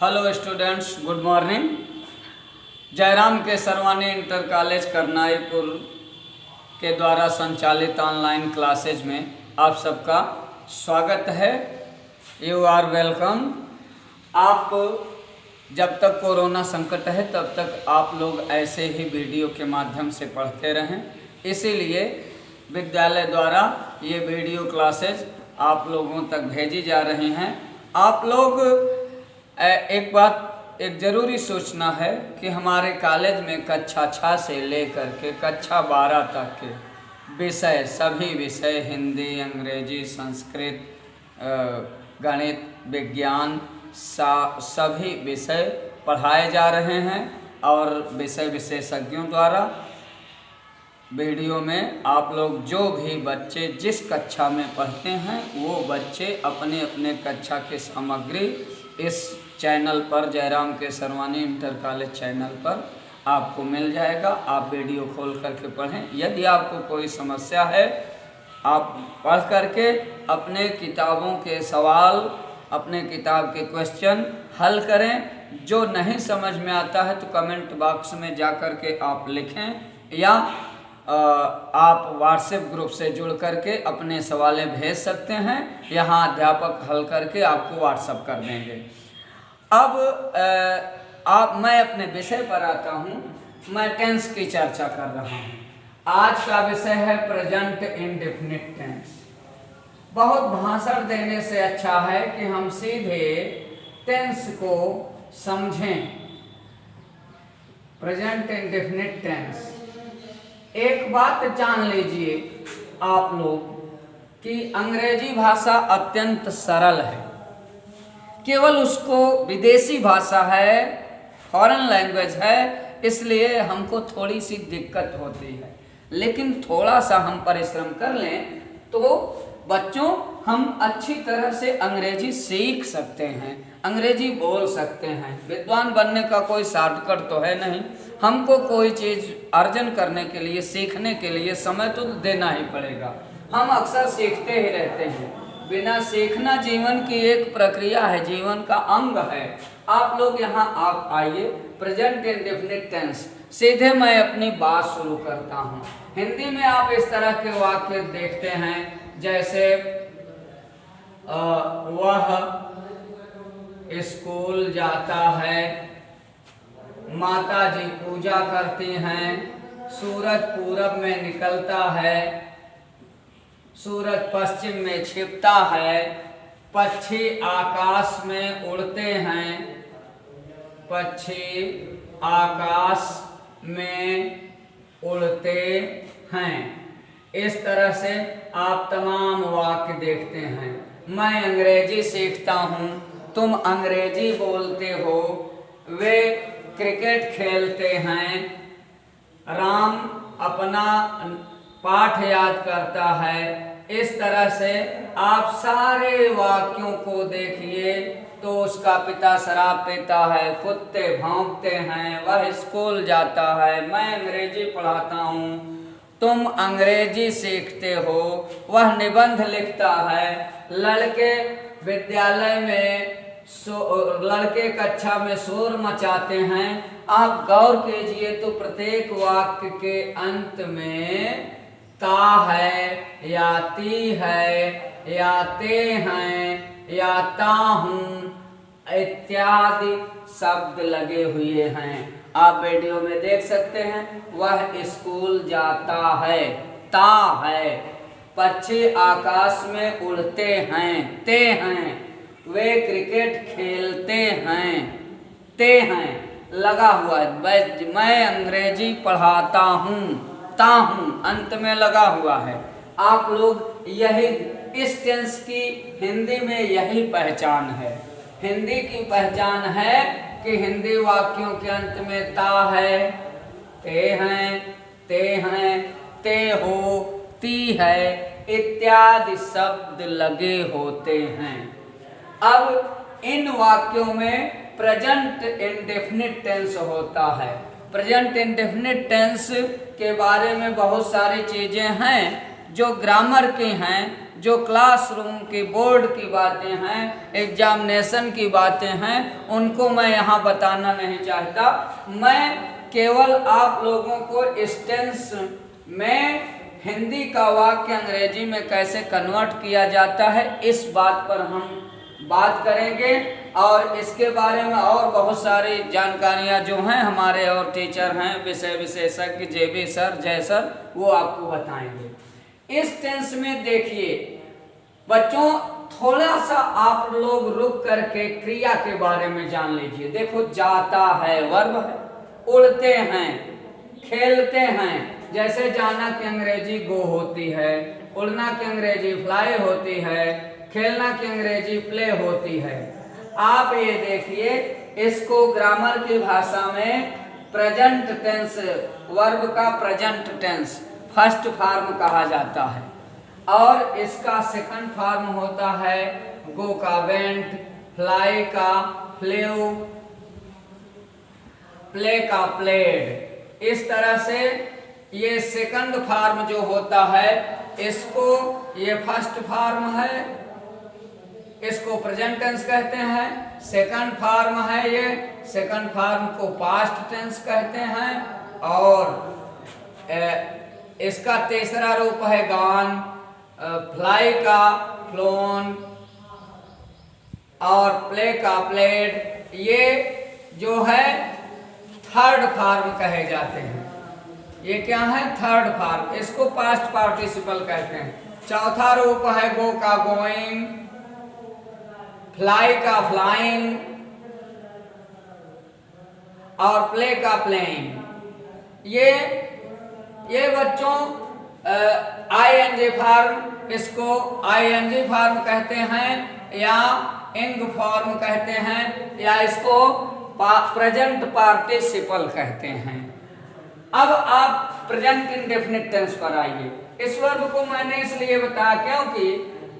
Hello students, good morning. Jairam के सरवानी inter college Karnaipur के द्वारा संचालित ऑनलाइन क्लासेज में आप सबका स्वागत है। You are welcome. आप जब तक कोरोना संकट है तब तक आप लोग ऐसे ही वीडियो के माध्यम से पढ़ते रहें, इसीलिए विद्यालय द्वारा ये वीडियो क्लासेज आप लोगों तक भेजी जा रही हैं। आप लोग एक ज़रूरी सूचना है कि हमारे कॉलेज में कक्षा 6 से लेकर के कक्षा 12 तक के विषय, सभी विषय हिंदी, अंग्रेजी, संस्कृत, गणित, विज्ञान, सभी विषय पढ़ाए जा रहे हैं और विषय विशेषज्ञों द्वारा। वीडियो में आप लोग जो भी बच्चे जिस कक्षा में पढ़ते हैं वो बच्चे अपने अपने कक्षा की सामग्री इस चैनल पर, जयराम के सरवानी इंटर कॉलेज चैनल पर आपको मिल जाएगा। आप वीडियो खोल करके पढ़ें। यदि आपको कोई समस्या है, आप पढ़ करके अपने किताबों के सवाल, अपने किताब के क्वेश्चन हल करें। जो नहीं समझ में आता है तो कमेंट बॉक्स में जा कर के आप लिखें, या आप व्हाट्सएप ग्रुप से जुड़ करके अपने सवालें भेज सकते हैं। यहाँ अध्यापक हल करके आपको व्हाट्सएप कर देंगे। अब मैं अपने विषय पर आता हूँ। मैं टेंस की चर्चा कर रहा हूँ। आज का विषय है प्रेजेंट इंडेफिनिट टेंस। बहुत भाषण देने से अच्छा है कि हम सीधे टेंस को समझें। Present indefinite tense. एक बात जान लीजिए आप लोग कि अंग्रेजी भाषा अत्यंत सरल है। केवल उसको विदेशी भाषा है, फॉरेन लैंग्वेज है, इसलिए हमको थोड़ी सी दिक्कत होती है। लेकिन थोड़ा सा हम परिश्रम कर लें तो बच्चों हम अच्छी तरह से अंग्रेजी सीख सकते हैं, अंग्रेजी बोल सकते हैं। विद्वान बनने का कोई शॉर्टकट तो है नहीं। हमको कोई चीज़ अर्जन करने के लिए, सीखने के लिए समय तो देना ही पड़ेगा। हम अक्सर सीखते ही रहते हैं। बिना सीखना जीवन की एक प्रक्रिया है, जीवन का अंग है। आप लोग यहाँ आप आइए। Present indefinite tense. सीधे मैं अपनी बात शुरू करता हूँ। हिंदी में आप इस तरह के वाक्य देखते हैं, जैसे वह स्कूल जाता है, माता जी पूजा करती हैं, सूरज पूरब में निकलता है, सूरज पश्चिम में छिपता है, पक्षी आकाश में उड़ते हैं, पक्षी आकाश में उड़ते हैं। इस तरह से आप तमाम वाक्य देखते हैं। मैं अंग्रेजी सीखता हूँ, तुम अंग्रेजी बोलते हो, वे क्रिकेट खेलते हैं, राम अपना पाठ याद करता है। इस तरह से आप सारे वाक्यों को देखिए तो उसका पिता शराब पीता है, कुत्ते भौंकते हैं, वह स्कूल जाता है, मैं अंग्रेजी पढ़ाता हूँ, तुम अंग्रेजी सीखते हो, वह निबंध लिखता है, लड़के विद्यालय में लड़के कक्षा में शोर मचाते हैं। आप गौर कीजिए तो प्रत्येक वाक्य के अंत में ता है या ती है या ते हैं या ता हूँ इत्यादि शब्द लगे हुए हैं। आप वीडियो में देख सकते हैं। वह स्कूल जाता है, ता है, पक्षी आकाश में उड़ते हैं, ते हैं, वे क्रिकेट खेलते हैं, ते हैं, लगा हुआ है। मैं अंग्रेजी पढ़ाता हूँ, ता हूँ अंत में लगा हुआ है। आप लोग यही इस टेंस की हिंदी में यही पहचान है। हिंदी की पहचान है कि हिंदी वाक्यों के अंत में ता है, ते हैं, ते हैं, ते हो, ती है इत्यादि शब्द लगे होते हैं। अब इन वाक्यों में प्रेजेंट इंडेफिनिट टेंस होता है। प्रेजेंट इंडेफिनिट टेंस के बारे में बहुत सारी चीज़ें हैं जो ग्रामर की हैं, जो क्लासरूम की बोर्ड की बातें हैं, एग्जामिनेशन की बातें हैं, उनको मैं यहाँ बताना नहीं चाहता। मैं केवल आप लोगों को टेंस में हिंदी का वाक्य अंग्रेजी में कैसे कन्वर्ट किया जाता है इस बात पर हम बात करेंगे, और इसके बारे में और बहुत सारी जानकारियां जो हैं हमारे और टीचर हैं विषय विशेषज्ञ जेबी सर, जय सर, वो आपको बताएंगे। इस टेंस में देखिए बच्चों, थोड़ा सा आप लोग रुक करके क्रिया के बारे में जान लीजिए। देखो, जाता है वर्ब है, उड़ते हैं, खेलते हैं, जैसे जाना की अंग्रेजी गो होती है, उड़ना की अंग्रेजी फ्लाई होती है, खेलना की अंग्रेजी प्ले होती है। आप ये देखिए, इसको ग्रामर की भाषा में प्रेजेंट टेंस, वर्ब का प्रेजेंट टेंस फर्स्ट फॉर्म कहा जाता है, और इसका सेकंड फॉर्म होता है गो का वेंट, फ्लाई का फ्लेव, प्ले का प्लेड। इस तरह से ये सेकंड फॉर्म जो होता है, इसको ये फर्स्ट फॉर्म है, इसको प्रेजेंट टेंस कहते हैं। सेकंड फॉर्म है ये, सेकंड फॉर्म को पास्ट टेंस कहते हैं, और इसका तीसरा रूप है गॉन, फ्लाई का फ्लोन, और प्ले का प्लेड। ये जो है थर्ड फॉर्म कहे जाते हैं। ये क्या है? Third form. इसको पास्ट पार्टिसिपल कहते हैं। चौथा रूप है गो का गोइंग, फ्लाई का फ्लाइंग, और प्ले का प्लेइंग। ये बच्चों आईएनजी फॉर्म, इसको आईएनजी फॉर्म कहते हैं, या इंग फॉर्म कहते हैं, या इसको प्रेजेंट पार्टिसिपल कहते हैं। अब आप प्रेजेंट इंडेफिनिट टेंस पर आइए। इस वर्ब को मैंने इसलिए बताया क्योंकि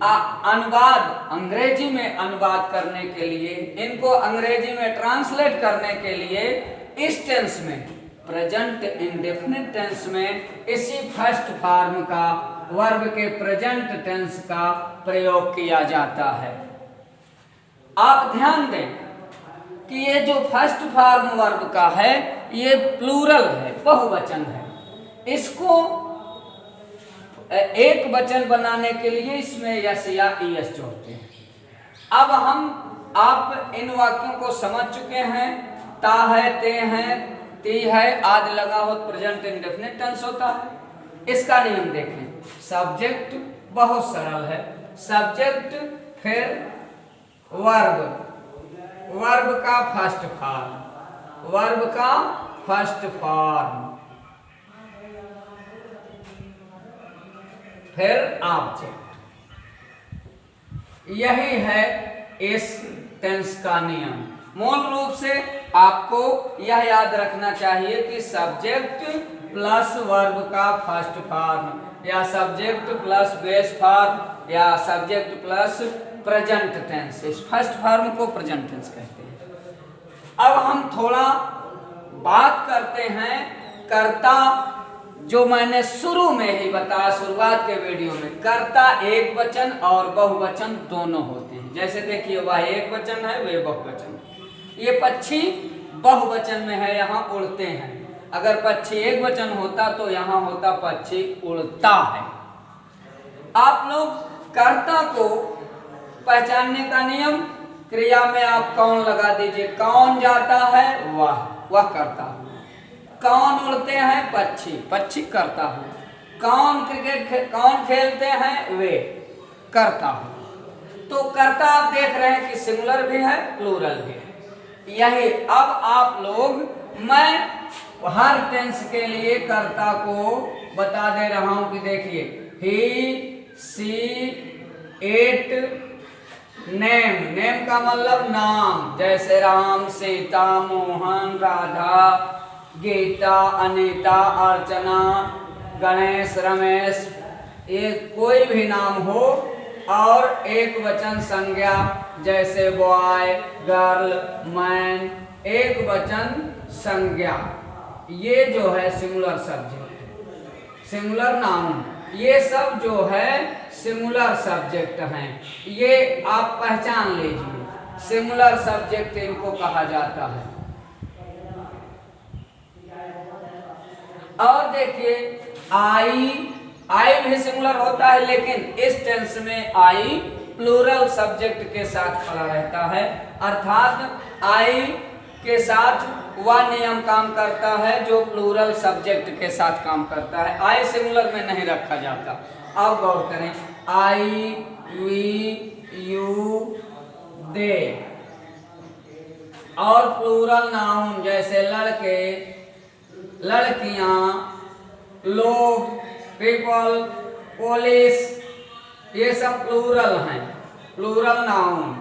अनुवाद, अंग्रेजी में अनुवाद करने के लिए, इनको अंग्रेजी में ट्रांसलेट करने के लिए इस टेंस में, प्रेजेंट इंडेफिनिट टेंस में इसी फर्स्ट फॉर्म का, वर्ब के प्रेजेंट टेंस का प्रयोग किया जाता है। आप ध्यान दें कि ये जो फर्स्ट फॉर्म वर्ब का है, ये प्लूरल है, बहुवचन है। इसको एक वचन बनाने के लिए इसमें यस या ईएस जोड़ते हैं। अब आप इन वाक्यों को समझ चुके हैं। ता है, ते हैं, ती है आदि लगा हो प्रेजेंट इंडेफिनिट टेंस होता है। इसका नियम देखें। सब्जेक्ट बहुत सरल है, सब्जेक्ट फिर वर्ब, वर्ब का फर्स्ट फॉर्म, वर्ब का फर्स्ट फॉर्म, फिर ऑब्जेक्ट। यही है इस टेंस का नियम। मूल रूप से आपको यह याद रखना चाहिए कि सब्जेक्ट प्लस वर्ब का फर्स्ट फॉर्म, या सब्जेक्ट प्लस बेस फॉर्म, या सब्जेक्ट प्लस प्रेजेंट टेंस, इस फर्स्ट फॉर्म को प्रेजेंट टेंस कहते हैं। अब हम थोड़ा बात करते हैं कर्ता, जो मैंने शुरू में ही बताया, शुरुआत के वीडियो में। कर्ता एक वचन और बहुवचन दोनों होते हैं। जैसे देखिए, वह एक वचन है, वे बहुवचन। ये पक्षी बहुवचन में है, यहाँ उड़ते हैं। अगर पक्षी एक वचन होता तो यहाँ होता पक्षी उड़ता है। आप लोग कर्ता को पहचानने का नियम, क्रिया में आप कौन लगा दीजिए। कौन जाता है? वह करता हूँ। कौन उड़ते हैं? पक्षी, पक्षी करता हूँ। कौन कौन खेलते हैं? वे, करता हूँ। तो कर्ता आप देख रहे हैं कि सिंगुलर भी है, प्लूरल भी है। यही अब आप लोग, मैं हर टेंस के लिए कर्ता को बता दे रहा हूं कि देखिए, ही, सी, इट, नेम, नेम का मतलब नाम, जैसे राम, सीता, मोहन, राधा, गीता, अनीता, अर्चना, गणेश, रमेश, ये कोई भी नाम हो, और एक वचन संज्ञा जैसे बॉय, गर्ल, मैन, एक वचन संज्ञा, ये जो है सिंगुलर सब्जेक्ट, सिंगुलर नाउन ये सब जो है सिंगुलर सब्जेक्ट हैं। ये आप पहचान लीजिए, सिंगुलर सब्जेक्ट इनको कहा जाता है। और देखिए आई भी सिंगुलर होता है, लेकिन इस टेंस में आई प्लूरल सब्जेक्ट के साथ खड़ा रहता है, अर्थात आई के साथ वह नियम काम करता है जो प्लूरल सब्जेक्ट के साथ काम करता है। आई सिंगुलर में नहीं रखा जाता। अब गौर करें, आई, वी, यू, दे और प्लूरल नाउन जैसे लड़के, लड़कियां, लोग, पीपल, पुलिस, ये सब प्लूरल हैं, प्लूरल नाउन।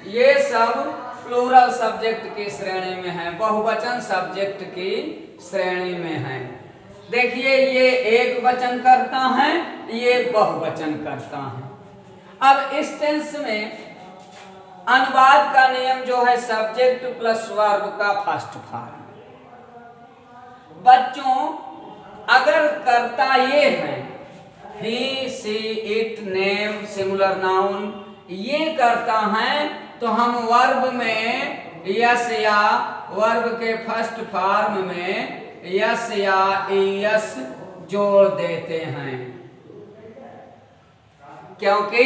ये सब प्लूरल सब्जेक्ट की श्रेणी में है, बहुवचन सब्जेक्ट की श्रेणी में है। देखिए ये एक वचन करता है, ये बहुवचन करता है। अब इस टेंस में अनुवाद का नियम जो है सब्जेक्ट प्लस वर्ब का फर्स्ट फॉर्म। बच्चों अगर कर्ता ये है ही, सी, इट, नेम, सिंगुलर नाउन, ये करता है तो हम वर्ब में यस या वर्ब के फर्स्ट फॉर्म में यस या ईएस जोड़ देते हैं, क्योंकि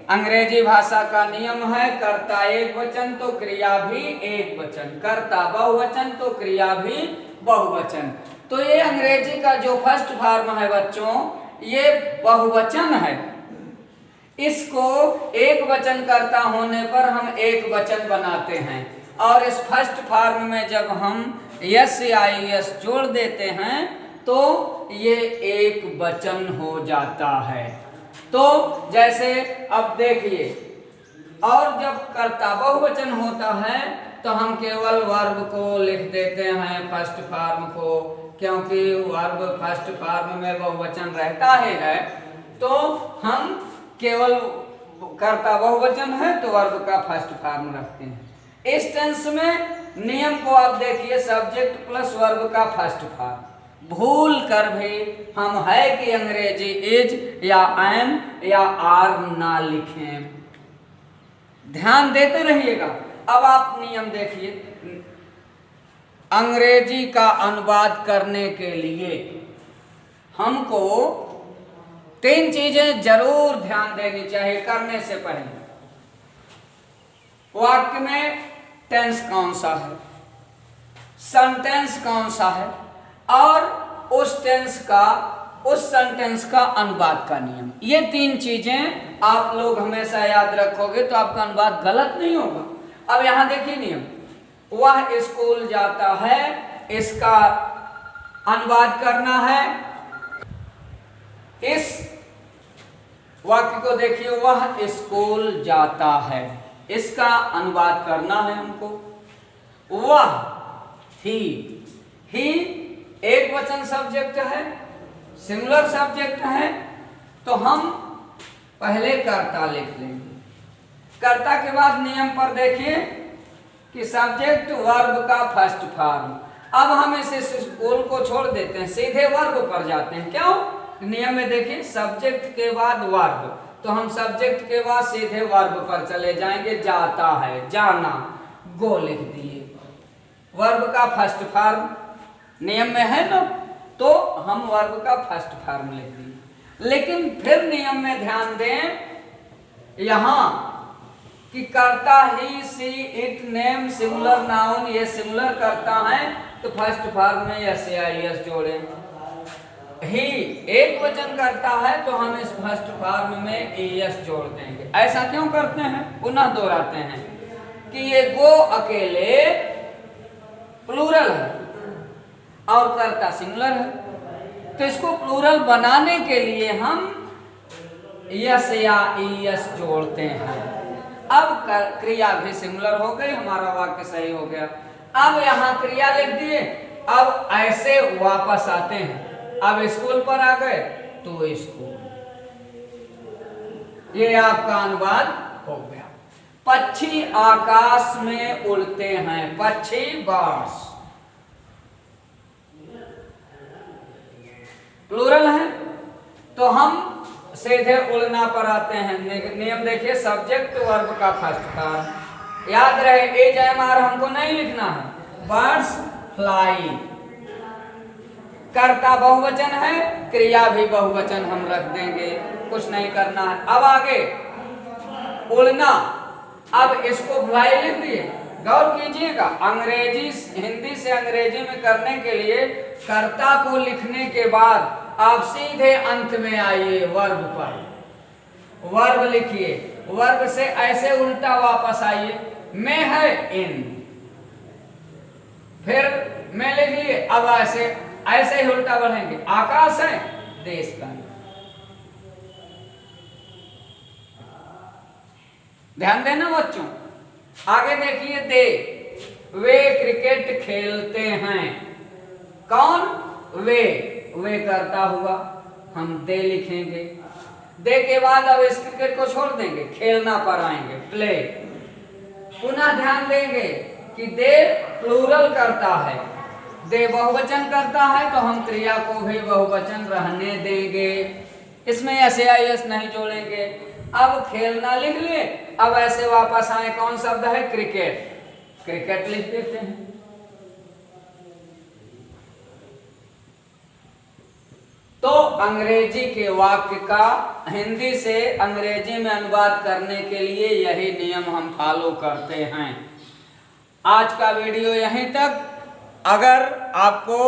अंग्रेजी भाषा का नियम है कर्ता एक वचन तो क्रिया भी एक वचन, कर्ता बहुवचन तो क्रिया भी बहुवचन। तो ये अंग्रेजी का जो फर्स्ट फॉर्म है बच्चों, ये बहुवचन है। इसको एक वचन कर्ता होने पर हम एक वचन बनाते हैं, और इस फर्स्ट फॉर्म में जब हम यस या एस जोड़ देते हैं तो ये एक वचन हो जाता है। तो जैसे अब देखिए, और जब कर्ता बहुवचन होता है तो हम केवल वर्ब को लिख देते हैं फर्स्ट फॉर्म को, क्योंकि वर्ब फर्स्ट फॉर्म में बहुवचन रहता है, तो हम केवल कर्ता बहुवचन है तो वर्ब का फर्स्ट फॉर्म रखते हैं। इस टेंस में नियम को आप देखिए, सब्जेक्ट प्लस वर्ब का फर्स्ट फॉर्म। भूल कर भी हम है कि अंग्रेजी इज या एम या आर ना लिखें, ध्यान देते रहिएगा। अब आप नियम देखिए, अंग्रेजी का अनुवाद करने के लिए हमको 3 चीजें जरूर ध्यान देनी चाहिए करने से पहले। वाक्य में टेंस कौन सा है, सेंटेंस कौन सा है, और उस सेंटेंस का अनुवाद का नियम। ये 3 चीजें आप लोग हमेशा याद रखोगे तो आपका अनुवाद गलत नहीं होगा। अब यहां देखिए नियम, वह स्कूल जाता है, इसका अनुवाद करना है। इस वाक्य को देखिए, वह स्कूल जाता है, इसका अनुवाद करना है हमको। वह, ही एक वचन सब्जेक्ट है, सिंगुलर सब्जेक्ट है, तो हम पहले कर्ता लिख लेंगे। कर्ता के बाद नियम पर देखिए कि सब्जेक्ट वर्ब का फर्स्ट फॉर्म। अब हम इस स्कूल को छोड़ देते हैं, सीधे वर्ब पर जाते हैं। क्यों? नियम में देखिए सब्जेक्ट के बाद वर्ब, तो हम सब्जेक्ट के बाद सीधे वर्ब पर चले जाएंगे। जाता है, जाना, गो लिख दिए, वर्ब का फर्स्ट फॉर्म नियम में है ना, तो हम वर्ब का फर्स्ट फॉर्म लिख दिए। लेकिन फिर नियम में ध्यान दें यहां कि कर्ता ही, सी, इट, नेम, सिंगुलर नाउन, ये सिंगुलर करता है तो फर्स्ट फॉर्म में यस या एस जोड़े। ही एक वचन करता है तो हम इस फर्स्ट फॉर्म में एस जोड़ देंगे। ऐसा क्यों करते हैं? पुनः दोहराते हैं कि ये गो अकेले प्लूरल है और कर्ता सिंगुलर है, तो इसको प्लूरल बनाने के लिए हम यस या एस जोड़ते हैं। अब क्रिया भी सिंगुलर हो गई, हमारा वाक्य सही हो गया। अब यहाँ क्रिया लिख दिए, अब ऐसे वापस आते हैं। अब स्कूल पर आ गए तो स्कूल, ये आपका अनुवाद हो गया। पक्षी आकाश में उड़ते हैं, पक्षी बर्ड्स प्लूरल है तो हम सीधे उड़ना पर आते हैं। नियम देखिए, सब्जेक्ट वर्ब का फर्स्ट कार याद रहे, AMR हमको नहीं लिखना है। बर्ड्स फ्लाई, कर्ता बहुवचन है, क्रिया भी बहुवचन हम रख देंगे, कुछ नहीं करना है। अब आगे उड़ना, अब इसको फ्लाई लिख दिए। गौर कीजिएगा, अंग्रेजी हिंदी से अंग्रेजी में करने के लिए कर्ता को लिखने के बाद आप सीधे अंत में आइए वर्ब पर, वर्ब लिखिए, वर्ब से ऐसे उल्टा वापस आइए। मैं है इन, फिर मैं लिख लिए, अब ऐसे ही उल्टा बढ़ेंगे। आकाश है देश का। ध्यान देना बच्चों। आगे देखिए, दे, वे क्रिकेट खेलते हैं। कौन? वे करता हुआ, हम दे लिखेंगे। दे के बाद अब इस क्रिकेट को छोड़ देंगे, खेलना पर आएंगे, प्ले। पुनः ध्यान देंगे कि दे प्लूरल करता है, दे बहुवचन करता है, तो हम क्रिया को भी बहुवचन रहने देंगे, इसमें SAIS नहीं जोड़ेंगे। अब खेलना लिख लिए, अब ऐसे वापस आए, कौन शब्द है? क्रिकेट, क्रिकेट लिख देते हैं। तो अंग्रेजी के वाक्य का हिंदी से अंग्रेजी में अनुवाद करने के लिए यही नियम हम फॉलो करते हैं। आज का वीडियो यहीं तक। अगर आपको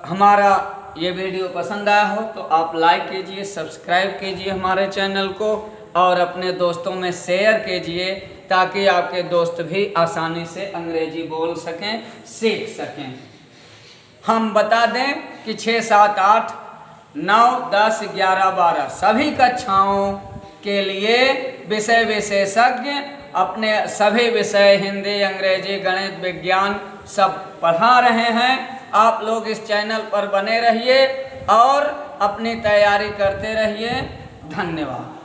हमारा ये वीडियो पसंद आया हो तो आप लाइक कीजिए, सब्सक्राइब कीजिए हमारे चैनल को, और अपने दोस्तों में शेयर कीजिए, ताकि आपके दोस्त भी आसानी से अंग्रेजी बोल सकें, सीख सकें। हम बता दें कि 6, 7, 8, 9, 10, 11, 12 सभी कक्षाओं के लिए विषय विशेषज्ञ अपने सभी विषय हिंदी, अंग्रेजी, गणित, विज्ञान सब पढ़ा रहे हैं। आप लोग इस चैनल पर बने रहिए और अपनी तैयारी करते रहिए। धन्यवाद।